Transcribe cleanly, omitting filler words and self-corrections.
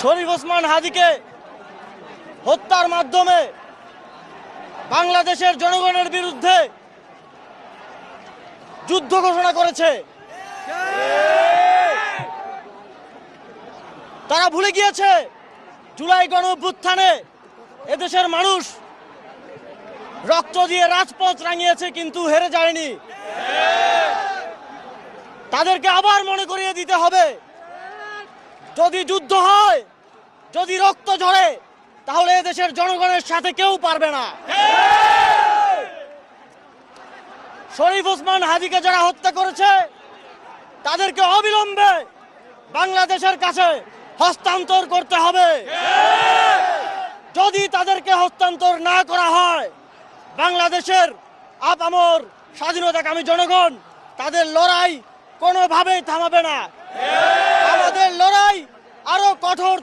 শরীফ ওসমান হাদিকে হত্যার মাধ্যমে বাংলাদেশের জনগণের বিরুদ্ধে যুদ্ধ ঘোষণা করেছে। তারা ভুলে গিয়েছে জুলাই গণঅভ্যুত্থানে এদেশের মানুষ রক্ত দিয়ে রাজপথ রাঙিয়েছে, কিন্তু হেরে যায়নি। তাদেরকে আবার মনে করিয়ে দিতে হবে, যদি যুদ্ধ হয়, যদি রক্ত ঝরে, তাহলে এদেশের জনগণের সাথে কেউ পারবে না। শরীফ ওসমান হাদিকে যারা হত্যা করেছে তাদেরকে অবিলম্বে বাংলাদেশের কাছে হস্তান্তর করতে হবে। যদি তাদেরকে হস্তান্তর না করা হয়, বাংলাদেশের আপামর স্বাধীনতাকামী জনগণ তাদের লড়াই কোনোভাবেই থামাবে না। আমাদের লড়াই আরো কঠোর